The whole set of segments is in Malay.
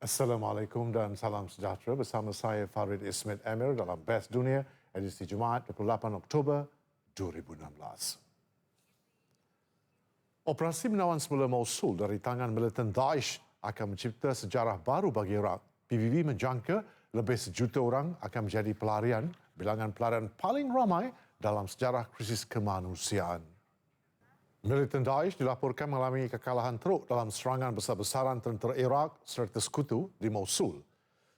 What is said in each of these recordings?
Assalamualaikum dan salam sejahtera bersama saya Farid Ismail Amir dalam Best Dunia edisi Jumaat 28 Oktober 2016. Operasi menawan semula Mosul dari tangan militan Daesh akan mencipta sejarah baru bagi Iraq. PBB menjangka lebih sejuta orang akan menjadi pelarian, bilangan pelarian paling ramai dalam sejarah krisis kemanusiaan. Militan Daesh dilaporkan mengalami kekalahan teruk dalam serangan besar-besaran tentera Iraq serta sekutu di Mosul.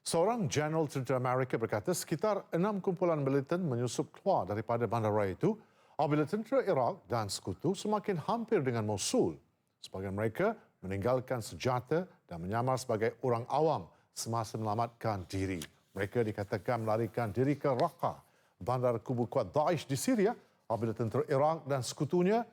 Seorang Jeneral Tentera Amerika berkata sekitar 6 kumpulan militan menyusup keluar daripada bandaraya itu apabila tentera Iraq dan sekutu semakin hampir dengan Mosul. Sebagian mereka meninggalkan senjata dan menyamar sebagai orang awam semasa menyelamatkan diri. Mereka dikatakan melarikan diri ke Raqqa, bandar kubu kuat Daesh di Syria apabila tentera Iraq dan sekutunya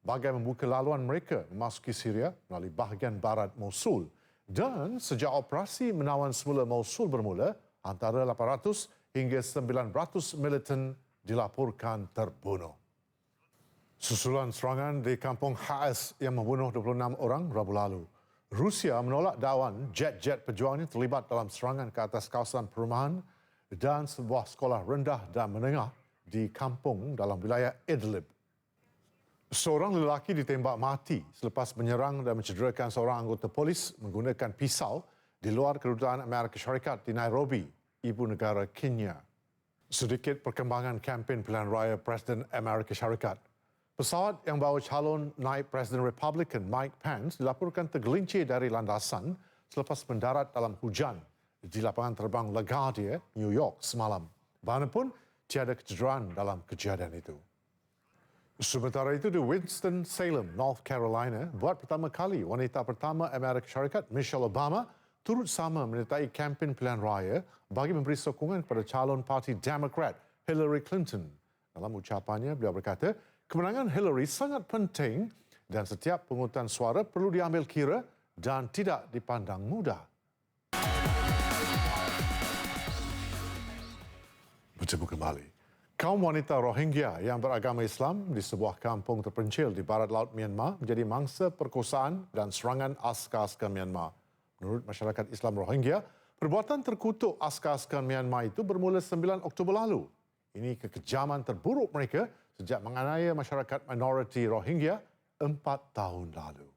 bagai membuka laluan mereka memasuki Syria melalui bahagian barat Mosul. Dan sejak operasi menawan semula Mosul bermula, antara 800 hingga 900 militan dilaporkan terbunuh. Susulan serangan di kampung Ha'as yang membunuh 26 orang Rabu lalu. Rusia menolak dakwan jet-jet pejuangnya terlibat dalam serangan ke atas kawasan perumahan dan sebuah sekolah rendah dan menengah di kampung dalam wilayah Idlib. Seorang lelaki ditembak mati selepas menyerang dan mencederakan seorang anggota polis menggunakan pisau di luar kedutaan Amerika Syarikat di Nairobi, ibu negara Kenya. Sedikit perkembangan kempen pilihan raya Presiden Amerika Syarikat. Pesawat yang bawa calon naib Presiden Republican Mike Pence dilaporkan tergelincir dari landasan selepas mendarat dalam hujan di lapangan terbang LaGuardia, New York semalam. Bagaimanapun, tiada kecederaan dalam kejadian itu. Sementara itu di Winston-Salem, North Carolina, buat pertama kali wanita pertama Amerika Syarikat, Michelle Obama, turut sama menyertai kempen pilihan raya bagi memberi sokongan kepada calon parti Demokrat Hillary Clinton. Dalam ucapannya, beliau berkata, kemenangan Hillary sangat penting dan setiap pungutan suara perlu diambil kira dan tidak dipandang mudah. Bertemu kembali. Kaum wanita Rohingya yang beragama Islam di sebuah kampung terpencil di barat laut Myanmar menjadi mangsa perkosaan dan serangan askar-askar Myanmar. Menurut masyarakat Islam Rohingya, perbuatan terkutuk askar-askar Myanmar itu bermula 9 Oktober lalu. Ini kekejaman terburuk mereka sejak menganiaya masyarakat minoriti Rohingya 4 tahun lalu.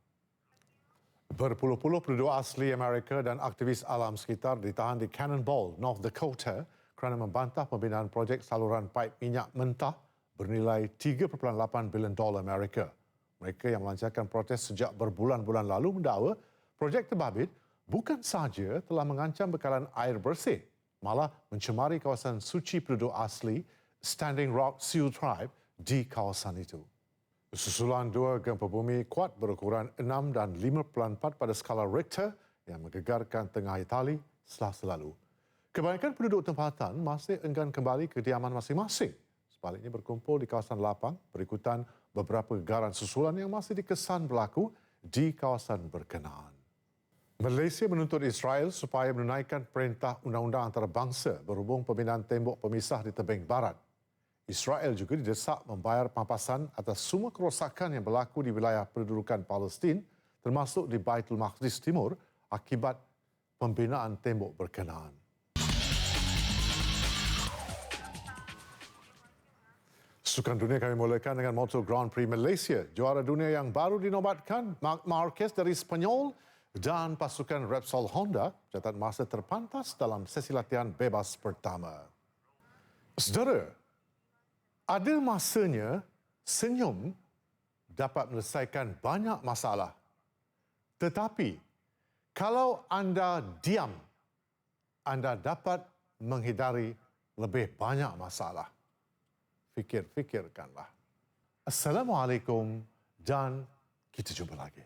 Berpuluh-puluh penduduk asli Amerika dan aktivis alam sekitar ditahan di Cannonball, North Dakota kerana membantah pembinaan projek saluran paip minyak mentah bernilai $3.8 bilion Amerika. Mereka yang melancarkan protes sejak berbulan-bulan lalu mendakwa projek terbabit bukan sahaja telah mengancam bekalan air bersih, malah mencemari kawasan suci penduduk asli Standing Rock Sioux Tribe di kawasan itu. Susulan dua gempa bumi kuat berukuran 6 dan 5.4 pada skala Richter yang menggegarkan tengah Itali Selasa lalu. Kebanyakan penduduk tempatan masih enggan kembali ke kediaman masing-masing. Sebaliknya berkumpul di kawasan lapang berikutan beberapa gegaran susulan yang masih dikesan berlaku di kawasan berkenaan. Malaysia menuntut Israel supaya menunaikan perintah undang-undang antarabangsa berhubung pembinaan tembok pemisah di tebing barat. Israel juga didesak membayar pampasan atas semua kerosakan yang berlaku di wilayah pendudukan Palestin termasuk di Baitul Maqdis Timur akibat pembinaan tembok berkenaan. Sukan dunia kami mulakan dengan Motor Grand Prix Malaysia. Juara dunia yang baru dinobatkan, Marc Marquez dari Spanyol dan pasukan Repsol Honda mencatat masa terpantas dalam sesi latihan bebas pertama. Saudara, ada masanya senyum dapat menyelesaikan banyak masalah. Tetapi, kalau anda diam, anda dapat menghindari lebih banyak masalah. Fikir-fikirkanlah. Assalamualaikum dan kita jumpa lagi.